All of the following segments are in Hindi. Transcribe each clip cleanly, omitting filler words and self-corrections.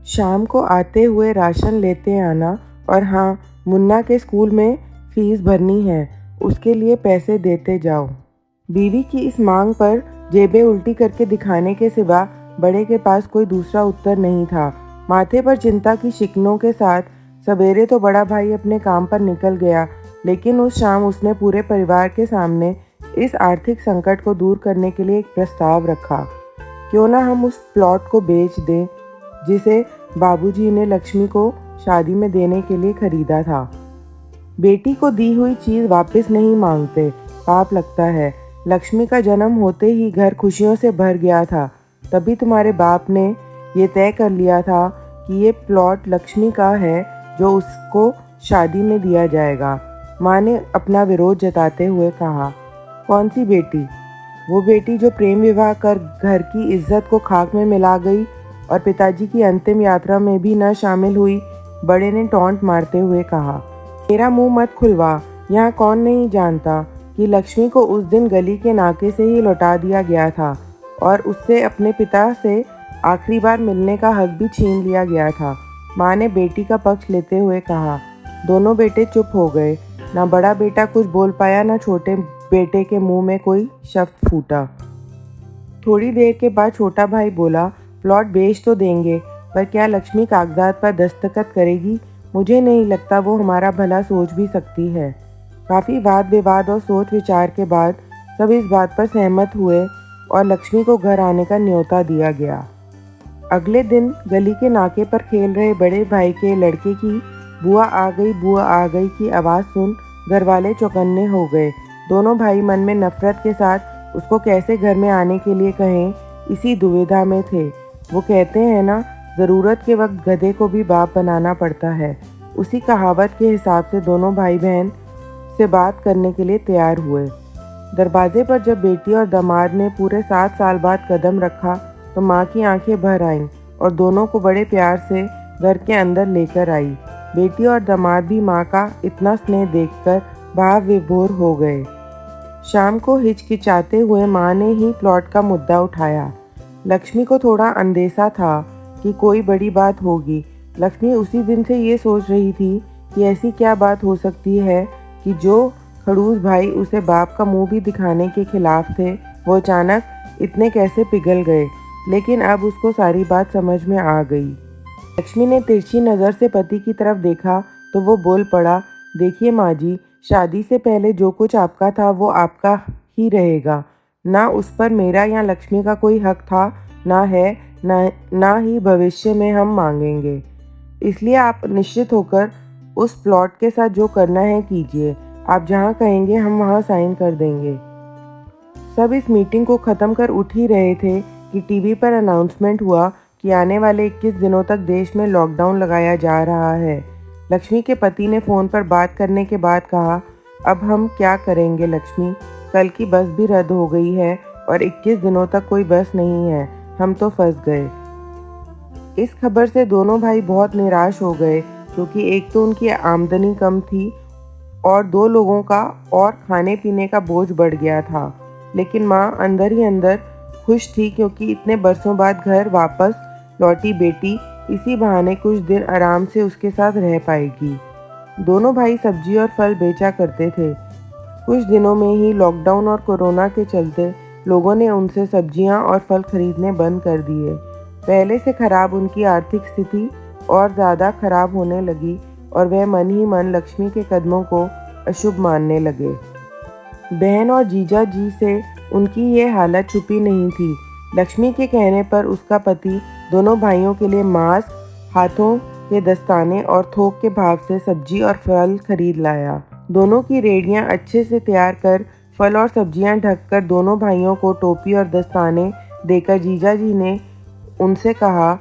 शाम को आते हुए राशन लेते आना और हाँ, मुन्ना के स्कूल में फ़ीस भरनी है, उसके लिए पैसे देते जाओ। बीवी की इस मांग पर जेबें उल्टी करके दिखाने के सिवा बड़े के पास कोई दूसरा उत्तर नहीं था। माथे पर चिंता की शिकनों के साथ सवेरे तो बड़ा भाई अपने काम पर निकल गया, लेकिन उस शाम उसने पूरे परिवार के सामने इस आर्थिक संकट को दूर करने के लिए एक प्रस्ताव रखा। क्यों ना हम उस प्लॉट को बेच दें जिसे बाबूजी ने लक्ष्मी को शादी में देने के लिए खरीदा था। बेटी को दी हुई चीज़ वापस नहीं मांगते, पाप लगता है। लक्ष्मी का जन्म होते ही घर खुशियों से भर गया था, तभी तुम्हारे बाप ने ये तय कर लिया था कि ये प्लॉट लक्ष्मी का है जो उसको शादी में दिया जाएगा। माँ ने अपना विरोध जताते हुए कहा, कौन सी बेटी? वो बेटी जो प्रेम विवाह कर घर की इज्जत को खाक में मिला गई और पिताजी की अंतिम यात्रा में भी न शामिल हुई। बड़े ने टॉन्ट मारते हुए कहा, मेरा मुंह मत खुलवा। यहाँ कौन नहीं जानता कि लक्ष्मी को उस दिन गली के नाके से ही लौटा दिया गया था और उससे अपने पिता से आखिरी बार मिलने का हक भी छीन लिया गया था। माँ ने बेटी का पक्ष लेते हुए कहा। दोनों बेटे चुप हो गए। ना बड़ा बेटा कुछ बोल पाया, ना छोटे बेटे के मुंह में कोई शब्द फूटा। थोड़ी देर के बाद छोटा भाई बोला, प्लॉट बेच तो देंगे, पर क्या लक्ष्मी कागजात पर दस्तखत करेगी? मुझे नहीं लगता वो हमारा भला सोच भी सकती है। काफ़ी वाद विवाद और सोच विचार के बाद सब इस बात पर सहमत हुए और लक्ष्मी को घर आने का न्योता दिया गया। अगले दिन गली के नाके पर खेल रहे बड़े भाई के लड़के की बुआ आ गई की आवाज़ सुन घर वाले चौकन्ने हो गए। दोनों भाई मन में नफरत के साथ उसको कैसे घर में आने के लिए कहें, इसी दुविधा में थे। वो कहते हैं ना, ज़रूरत के वक्त गधे को भी बाप बनाना पड़ता है। उसी कहावत के हिसाब से दोनों भाई बहन से बात करने के लिए तैयार हुए। दरवाजे पर जब बेटी और दामाद ने पूरे 7 साल बाद कदम रखा तो माँ की आंखें भर आईं और दोनों को बड़े प्यार से घर के अंदर लेकर आई। बेटी और दामाद भी माँ का इतना स्नेह देखकर भाव विभोर हो गए। शाम को हिचकिचाते हुए माँ ने ही प्लॉट का मुद्दा उठाया। लक्ष्मी को थोड़ा अंदेशा था कि कोई बड़ी बात होगी। लक्ष्मी उसी दिन से ये सोच रही थी कि ऐसी क्या बात हो सकती है कि जो खड़ूस भाई उसे बाप का मुंह भी दिखाने के खिलाफ थे, वो अचानक इतने कैसे पिघल गए। लेकिन अब उसको सारी बात समझ में आ गई। लक्ष्मी ने तिरछी नज़र से पति की तरफ देखा तो वो बोल पड़ा, देखिए माँ जी, शादी से पहले जो कुछ आपका था वो आपका ही रहेगा। ना उस पर मेरा या लक्ष्मी का कोई हक था, ना है, ना ही भविष्य में हम मांगेंगे। इसलिए आप निश्चित होकर उस प्लॉट के साथ जो करना है कीजिए। आप जहाँ कहेंगे हम वहाँ साइन कर देंगे। सब इस मीटिंग को ख़त्म कर उठ ही रहे थे कि टीवी पर अनाउंसमेंट हुआ कि आने वाले 21 दिनों तक देश में लॉकडाउन लगाया जा रहा है। लक्ष्मी के पति ने फ़ोन पर बात करने के बाद कहा, अब हम क्या करेंगे लक्ष्मी? कल की बस भी रद्द हो गई है और 21 दिनों तक कोई बस नहीं है। हम तो फंस गए। इस खबर से दोनों भाई बहुत निराश हो गए, क्योंकि एक तो उनकी आमदनी कम थी और 2 लोगों का और खाने पीने का बोझ बढ़ गया था। लेकिन माँ अंदर ही अंदर खुश थी, क्योंकि इतने बरसों बाद घर वापस लौटी बेटी इसी बहाने कुछ दिन आराम से उसके साथ रह पाएगी। दोनों भाई सब्जी और फल बेचा करते थे। कुछ दिनों में ही लॉकडाउन और कोरोना के चलते लोगों ने उनसे सब्जियां और फल खरीदने बंद कर दिए। पहले से खराब उनकी आर्थिक स्थिति और ज़्यादा खराब होने लगी और वह मन ही मन लक्ष्मी के कदमों को अशुभ मानने लगे। बहन और जीजा जी से उनकी ये हालत छुपी नहीं थी। लक्ष्मी के कहने पर उसका पति दोनों भाइयों के लिए मास्क, हाथों के दस्ताने और थोक के भाव से सब्जी और फल खरीद लाया। दोनों की रेडियां अच्छे से तैयार कर फल और सब्जियां ढककर दोनों भाइयों को टोपी और दस्ताने देकर जीजा जी ने उनसे कहा,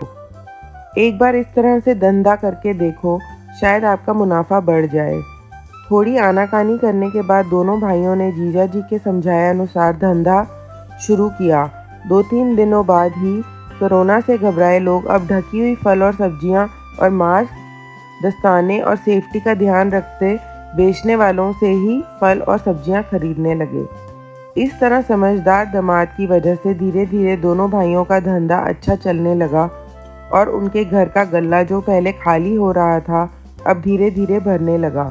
एक बार इस तरह से धंधा करके देखो, शायद आपका मुनाफा बढ़ जाए। थोड़ी आनाकानी करने के बाद दोनों भाइयों ने जीजा जी के समझाए अनुसार धंधा शुरू किया। 2-3 दिनों बाद ही कोरोना से घबराए लोग अब ढकी हुई फल और सब्जियां और मास्क, दस्ताने और सेफ्टी का ध्यान रखते बेचने वालों से ही फल और सब्जियां खरीदने लगे। इस तरह समझदार दामाद की वजह से धीरे धीरे दोनों भाइयों का धंधा अच्छा चलने लगा और उनके घर का गल्ला जो पहले खाली हो रहा था अब धीरे धीरे भरने लगा।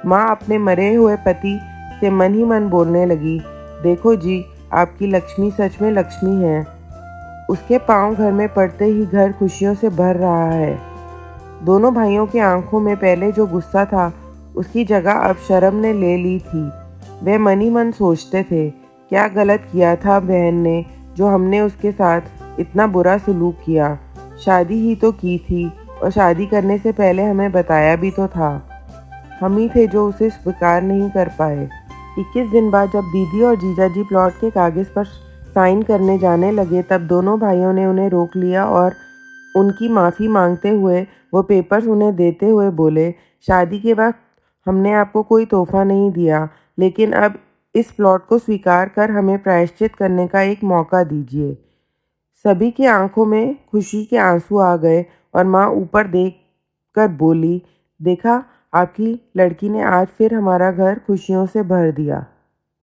माँ अपने मरे हुए पति से मन ही मन बोलने लगी, देखो जी, आपकी लक्ष्मी सच में लक्ष्मी है। उसके पाँव घर में पड़ते ही घर खुशियों से भर रहा है। दोनों भाइयों की आंखों में पहले जो गुस्सा था उसकी जगह अब शर्म ने ले ली थी। वे मन ही मन सोचते थे, क्या गलत किया था बहन ने जो हमने उसके साथ इतना बुरा सलूक किया। शादी ही तो की थी और शादी करने से पहले हमें बताया भी तो था। हम ही थे जो उसे स्वीकार नहीं कर पाए। 21 दिन बाद जब दीदी और जीजाजी प्लॉट के कागज़ पर साइन करने जाने लगे तब दोनों भाइयों ने उन्हें रोक लिया और उनकी माफ़ी मांगते हुए वो पेपर्स उन्हें देते हुए बोले, शादी के वक्त हमने आपको कोई तोहफा नहीं दिया, लेकिन अब इस प्लॉट को स्वीकार कर हमें प्रायश्चित करने का एक मौका दीजिए। सभी की आंखों में खुशी के आंसू आ गए और माँ ऊपर देख कर बोली, देखा, आपकी लड़की ने आज फिर हमारा घर खुशियों से भर दिया।